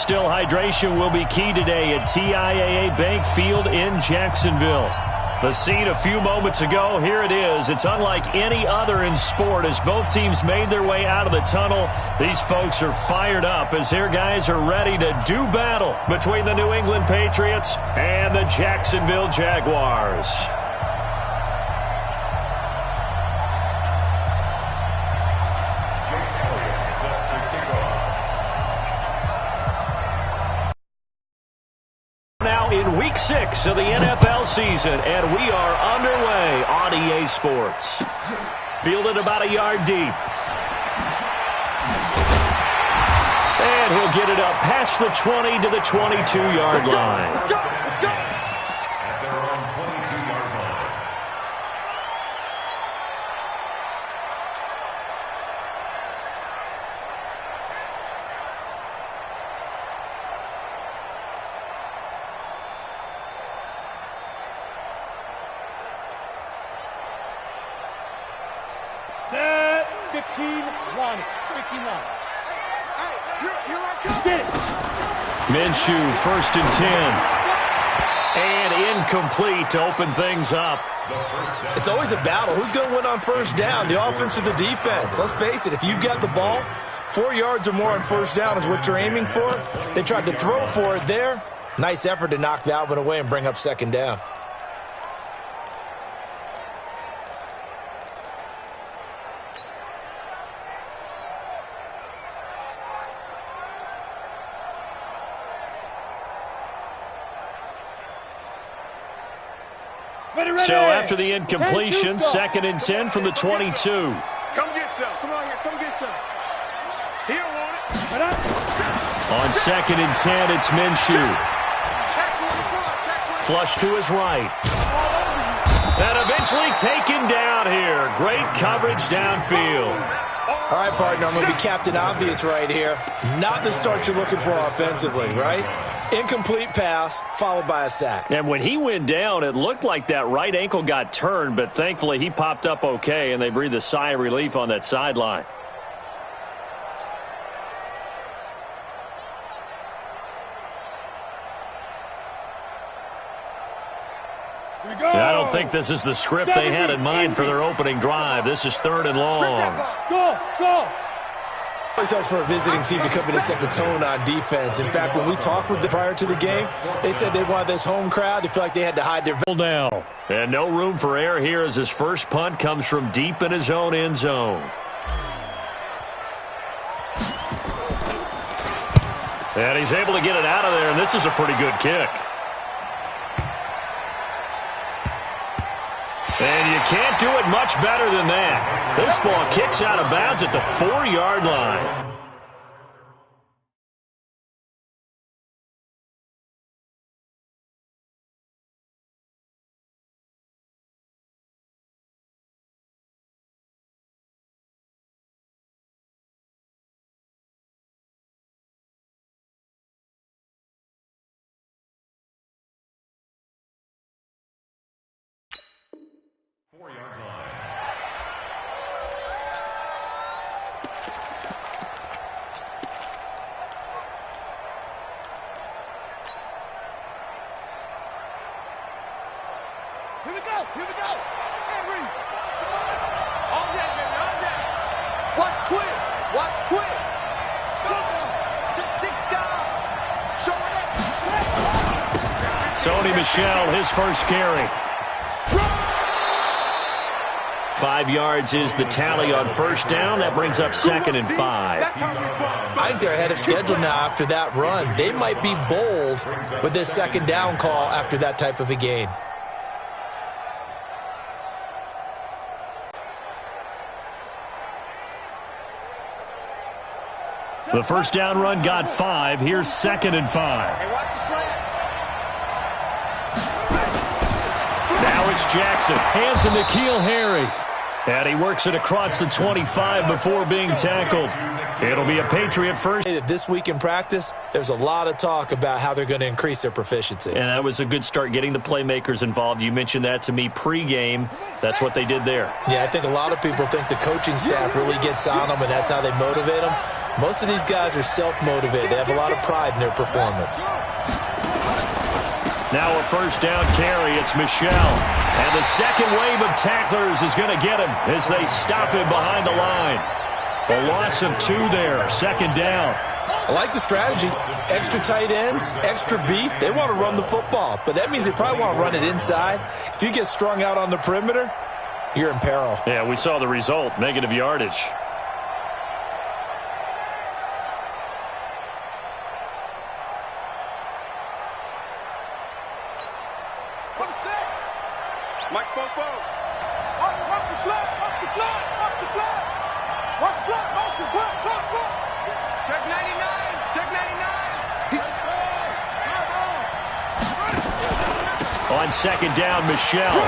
Still, hydration will be key today at TIAA Bank Field in Jacksonville. The scene a few moments ago, here it is. It's unlike any other in sport as both teams made their way out of the tunnel. These folks are fired up as their guys are ready to do battle between the New England Patriots and the Jacksonville Jaguars. In Week 6 of the NFL season, and we are underway on EA Sports. Fielded about a yard deep. And he'll get it up past the 20 to the 22-yard line. At their own 22-yard line. Set 15-1. 15-1. Here I come. Minshew, 1st and 10. And incomplete to open things up. It's always a battle. Who's going to win on first down, the offense or the defense? Let's face it, if you've got the ball, 4 yards or more on first down is what you're aiming for. They tried to throw for it there. Nice effort to knock that one away and bring up 2nd down. So after the incompletion, 2nd and 10 from the 22. Come get some. Come on here. Come get some. He don't want it. On 2nd and 10, it's Minshew. Flush to his right. And eventually taken down here. Great coverage downfield. All right, partner, I'm going to be Captain Obvious right here. Not the start you're looking for offensively, right? Incomplete pass, followed by a sack. And when he went down, it looked like that right ankle got turned, but thankfully he popped up okay, and they breathed a sigh of relief on that sideline. And I don't think this is the script they had in mind for their opening drive. This is 3rd and long. Go, go. Always helps for a visiting team to come in and set the tone on defense. In fact, when we talked with them prior to the game, they said they wanted this home crowd to feel like they had to hide their... Down. And no room for error here as his first punt comes from deep in his own end zone. And he's able to get it out of there, and this is a pretty good kick. And you can't do it much better than that. This ball kicks out of bounds at the 4-yard line. Here we go. Here we go. Henry. All day, baby. All day. Watch twist. Watch twist. Just dig down. Show it. Sony Michel, his first carry. 5 yards is the tally on first down. That brings up 2nd and 5. I think they're ahead of schedule now after that run. They might be bold with this 2nd down call after that type of a gain. The first down run got 5. Here's 2nd and 5. Hey, watch the slant. Now it's Jackson. Hands in the N'Keal Harry. And he works it across the 25 before being tackled. It'll be a Patriot first. This week in practice, there's a lot of talk about how they're going to increase their proficiency. And that was a good start, getting the playmakers involved. You mentioned that to me pregame. That's what they did there. Yeah, I think a lot of people think the coaching staff really gets on them, and that's how they motivate them. Most of these guys are self-motivated. They have a lot of pride in their performance. Now a first down carry. It's Michel. And the second wave of tacklers is going to get him as they stop him behind the line. A loss of 2 there. Second down. I like the strategy. Extra tight ends, extra beef. They want to run the football, but that means they probably want to run it inside. If you get strung out on the perimeter, you're in peril. Yeah, we saw the result. Negative yardage. Mike spoke both. Watch the blood, watch the blood, watch the blood. Watch the blood, watch the blood, blood. Check 99, check 99. On second down, Michel.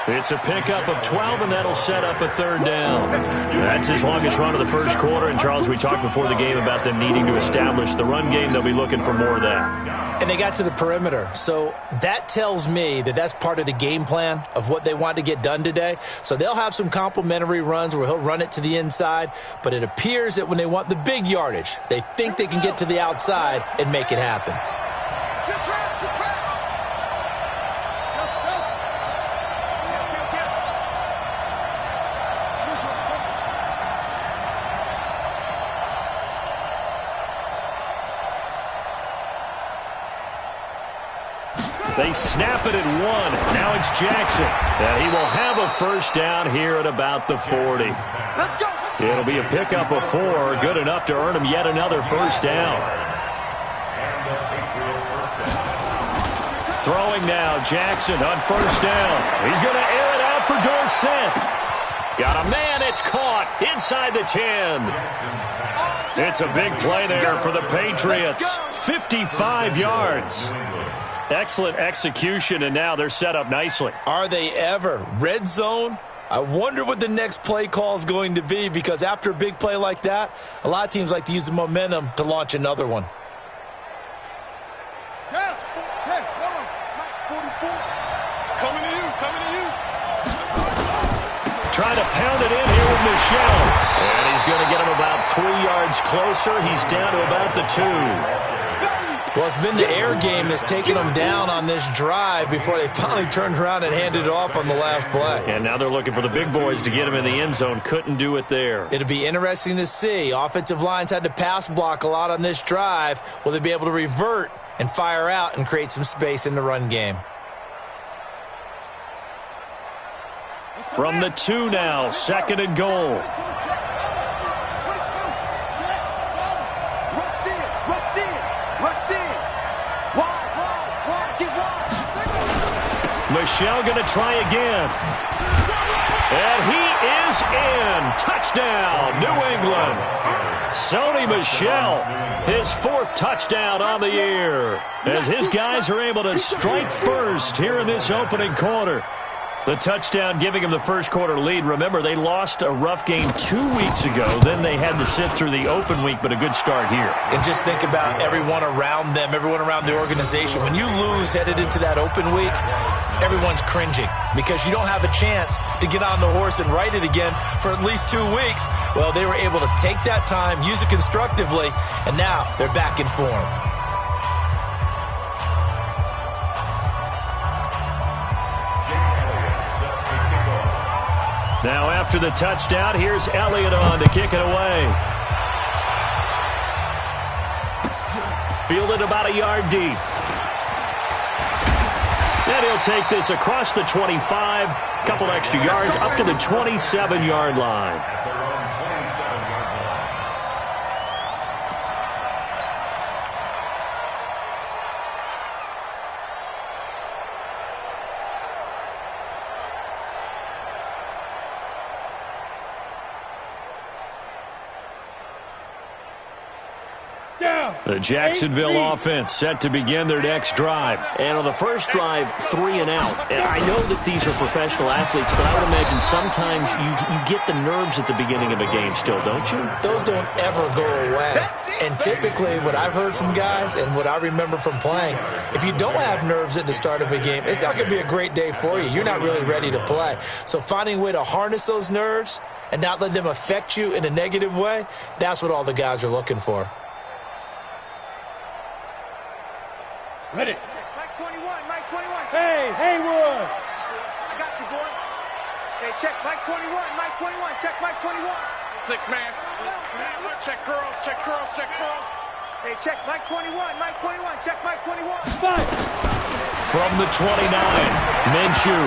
It's a pickup of 12, and that'll set up a third down. That's his longest run of the first quarter. And, Charles, we talked before the game about them needing to establish the run game. They'll be looking for more of that. And they got to the perimeter. So that tells me that that's part of the game plan of what they want to get done today. So they'll have some complimentary runs where he'll run it to the inside. But it appears that when they want the big yardage, they think they can get to the outside and make it happen. Good trap, good trap. They snap it at 1. Now it's Jackson. And he will have a first down here at about the 40. Let's go. It'll be a pickup of 4. Good enough to earn him yet another first down. Throwing now, Jackson on first down. He's going to air it out for Dorsett. Got a man, it's caught inside the 10. It's a big play there for the Patriots. 55 yards. Excellent execution, and now they're set up nicely. Are they ever? Red zone? I wonder what the next play call is going to be, because after a big play like that, a lot of teams like to use the momentum to launch another one. Yeah. Hey, hold on. Mike 44. Coming to you, coming to you. Trying to pound it in here with Michel. And he's going to get him about 3 yards closer. He's down to about the 2. Well, it's been the air game that's taken them down on this drive before they finally turned around and handed it off on the last play. And now they're looking for the big boys to get him in the end zone. Couldn't do it there. It'll be interesting to see. Offensive lines had to pass block a lot on this drive. Will they be able to revert and fire out and create some space in the run game? From the 2 now, second and goal. Michel going to try again. And he is in. Touchdown, New England. Sony Michel, his 4th touchdown on the year, as his guys are able to strike first here in this opening quarter. The touchdown giving him the first quarter lead. Remember, they lost a rough game 2 weeks ago. Then they had to sit through the open week, but a good start here. And just think about everyone around them, everyone around the organization. When you lose headed into that open week, everyone's cringing because you don't have a chance to get on the horse and ride it again for at least 2 weeks. Well, they were able to take that time, use it constructively, and now they're back in form. Now after the touchdown, here's Elliott on to kick it away. Fielded about a yard deep. And he'll take this across the 25, couple extra yards, up to the 27-yard line. The Jacksonville offense set to begin their next drive. And on the first drive, 3 and out. And I know that these are professional athletes, but I would imagine sometimes you get the nerves at the beginning of a game still, don't you? Those don't ever go away. And typically what I've heard from guys and what I remember from playing, if you don't have nerves at the start of a game, it's not going to be a great day for you. You're not really ready to play. So finding a way to harness those nerves and not let them affect you in a negative way, that's what all the guys are looking for. Ready. Mike 21, Mike 21. Hey, Haywood. I got you, boy. Hey, check Mike 21, Mike 21. Check Mike 21. 6 man. Check curls, check curls, check curls. Hey, check Mike 21, Mike 21. Check Mike 21. Fight. From the 29, Minshew.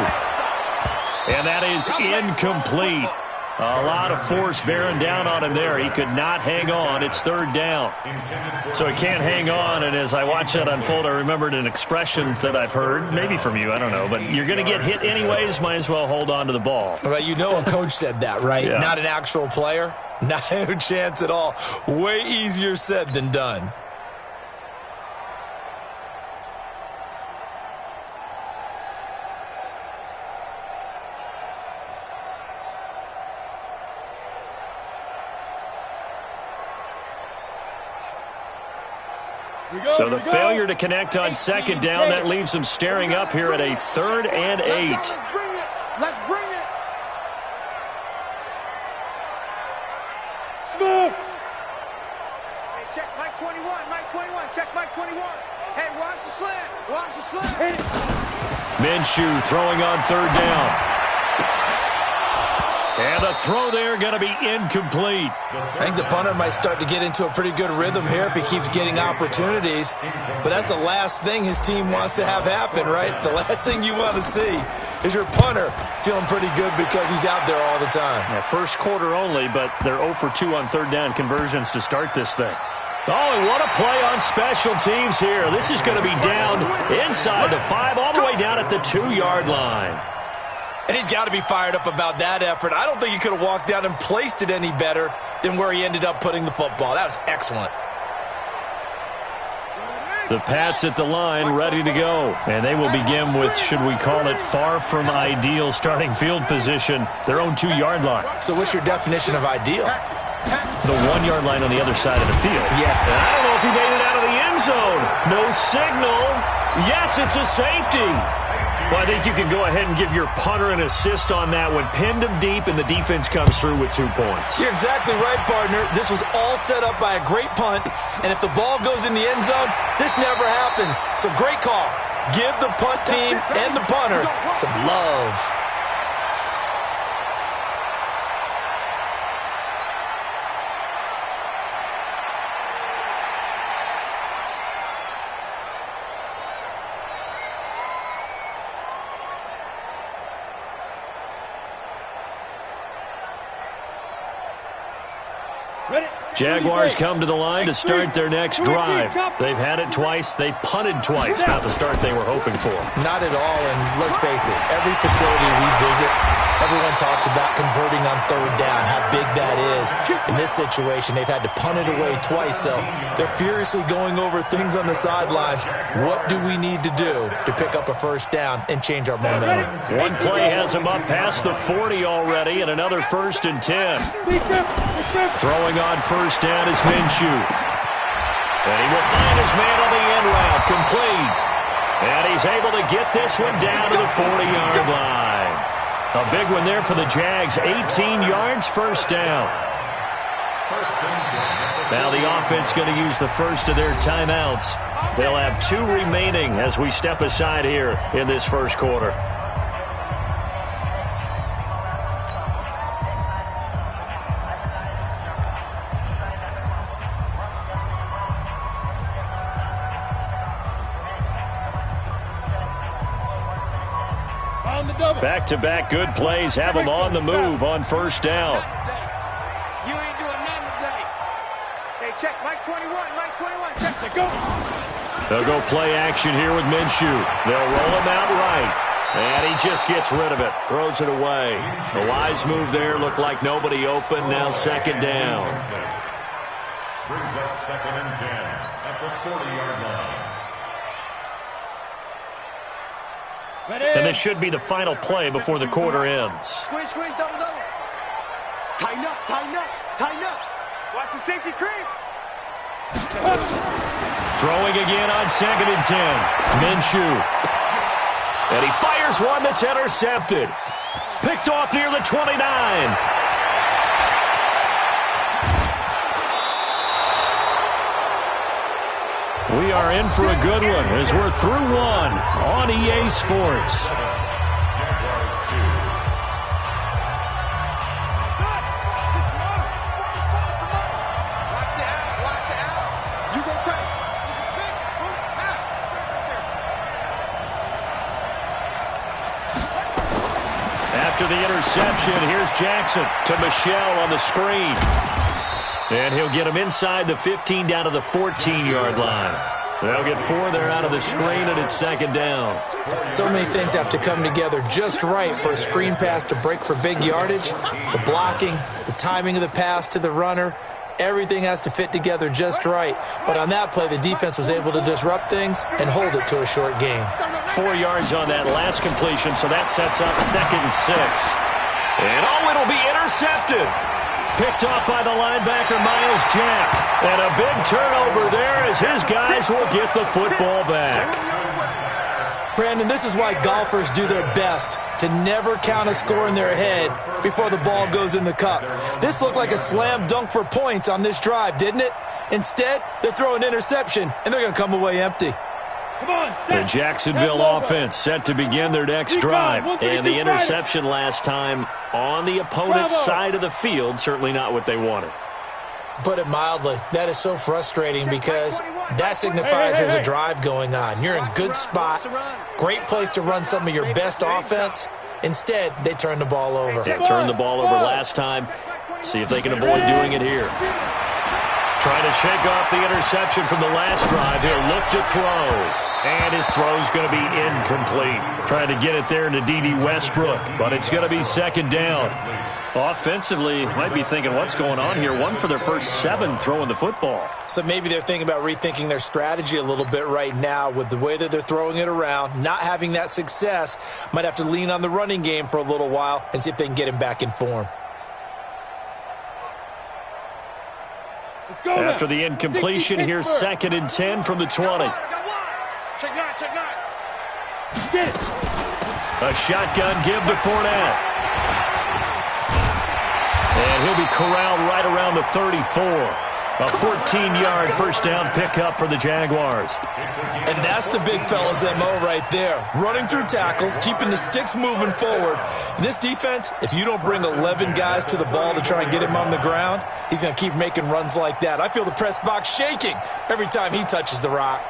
And that is incomplete. A lot of force bearing down on him there. He could not hang on. It's 3rd down. So he can't hang on, and as I watch that unfold, I remembered an expression that I've heard, maybe from you, I don't know, but you're going to get hit anyways, might as well hold on to the ball. Well, you know a coach said that, right? Yeah. Not an actual player. No chance at all. Way easier said than done. So the failure to connect on 2nd down, that leaves them staring up here at a 3rd and 8. Let's bring it. Let's bring it. Smooth. Hey, check Mike 21, Mike 21. Check Mike 21. Hey, watch the slant. Watch the slant. Minshew throwing on 3rd down. And the throw there going to be incomplete. I think the punter might start to get into a pretty good rhythm here if he keeps getting opportunities. But that's the last thing his team wants to have happen, right? The last thing you want to see is your punter feeling pretty good because he's out there all the time. Yeah, first quarter only, but they're 0 for 2 on 3rd down conversions to start this thing. Oh, and what a play on special teams here. This is going to be down inside the 5, all the way down at the 2-yard line. And he's got to be fired up about that effort. I don't think he could have walked down and placed it any better than where he ended up putting the football. That was excellent. The Pats at the line ready to go. And they will begin with, should we call it, far from ideal starting field position, their own 2-yard line. So what's your definition of ideal? The 1-yard line on the other side of the field. Yeah. And I don't know if he made it out of the end zone. No signal. Yes, it's a safety. Well, I think you can go ahead and give your punter an assist on that one. Pinned him deep, and the defense comes through with 2 points. You're exactly right, partner. This was all set up by a great punt, and if the ball goes in the end zone, this never happens. So great call. Give the punt team and the punter some love. Jaguars come to the line to start their next drive. They've had it twice. They've punted twice. Not the start they were hoping for. Not at all, and let's face it, every facility we visit, everyone talks about converting on 3rd down, how big that is. In this situation, they've had to punt it away twice, so they're furiously going over things on the sidelines. What do we need to do to pick up a 1st down and change our momentum? One play has him up past the 40 already, and another 1st and 10. Throwing on 1st down is Minshew. And he will find his man on the end route, complete. And he's able to get this one down to the 40-yard line. A big one there for the Jags. 18 yards, 1st down. Now the offense going to use the first of their timeouts. They'll have 2 remaining as we step aside here in this 1st quarter. Back-to-back good plays have them on the move on 1st down. You ain't doing nothing today. Hey, check Mike 21, Mike 21. Check the go. They'll go play action here with Minshew. They'll roll him out right. And he just gets rid of it. Throws it away. The wise move there. Looked like nobody open. Now 2nd down. Brings up 2nd and 10 at the 40-yard line. And this should be the final play before the quarter ends. Squeeze, squeeze, double, double. Tighten up, tighten up, tighten up. Watch the safety creep. Throwing again on 2nd and 10. Minshew. And he fires one that's intercepted. Picked off near the 29. We are in for a good one as we're through one on EA Sports. After the interception, here's Jackson to Michelle on the screen. And he'll get him inside the 15 down to the 14-yard line. They'll get 4 there out of the screen, and it's 2nd down. So many things have to come together just right for a screen pass to break for big yardage. The blocking, the timing of the pass to the runner, everything has to fit together just right. But on that play, the defense was able to disrupt things and hold it to a short game. 4 yards on that last completion, so that sets up 2nd and 6. And it'll be intercepted. Picked off by the linebacker, Miles Jack. And a big turnover there as his guys will get the football back. Brandon, this is why golfers do their best to never count a score in their head before the ball goes in the cup. This looked like a slam dunk for points on this drive, didn't it? Instead, they're throwing interception, and they're going to come away empty. The Jacksonville offense set to begin their next drive. And the interception last time on the opponent's side of the field, certainly not what they wanted. Put it mildly, that is so frustrating because that signifies there's a drive going on. You're in a good spot, great place to run some of your best offense. Instead, they turn the ball over. They turned the ball over last time. See if they can avoid doing it here. Trying to shake off the interception from the last drive. He'll look to throw. And his throw's going to be incomplete. Trying to get it there to D.D. Westbrook, but it's going to be 2nd down. Offensively, might be thinking, what's going on here? 1 for their first 7 throwing the football. So maybe they're thinking about rethinking their strategy a little bit right now with the way that they're throwing it around, not having that success. Might have to lean on the running game for a little while and see if they can get him back in form. After the incompletion, here's 2nd and 10 from the 20. Check 9, check 9. Get it. A shotgun give to Fournette. And he'll be corralled right around the 34. A 14-yard first down pickup for the Jaguars. And that's the big fella's MO right there. Running through tackles, keeping the sticks moving forward. And this defense, if you don't bring 11 guys to the ball to try and get him on the ground, he's going to keep making runs like that. I feel the press box shaking every time he touches the rock.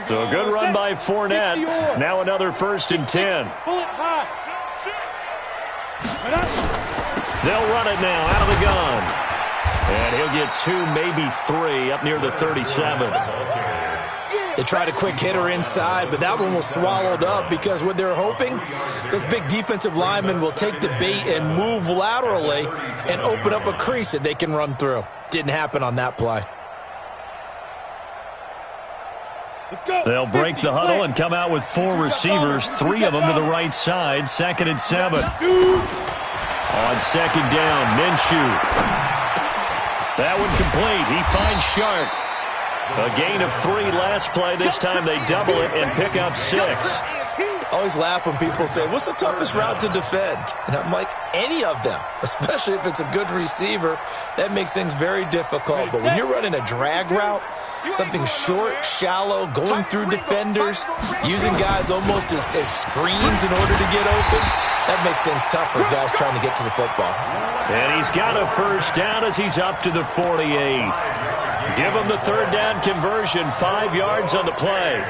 So a good run by Fournette. Now another 1st and 10. They'll run it now out of the gun. And he'll get 2, maybe 3 up near the 37. They tried a quick hitter inside, but that one was swallowed up because what they're hoping, those big defensive linemen will take the bait and move laterally and open up a crease that they can run through. Didn't happen on that play. They'll break the huddle and come out with 4 receivers, 3 of them to the right side. 2nd and 7. On 2nd down, Minshew. That one complete. He finds Shark. A gain of 3 last play. This time they double it and pick up 6. I always laugh when people say, what's the toughest route to defend? And I'm like, any of them, especially if it's a good receiver. That makes things very difficult. But when you're running a drag route, something short, shallow, going through defenders, using guys almost as screens in order to get open, that makes things tough for guys trying to get to the football. And he's got a first down as he's up to the 48. Give him the 3rd down conversion, 5 yards on the play.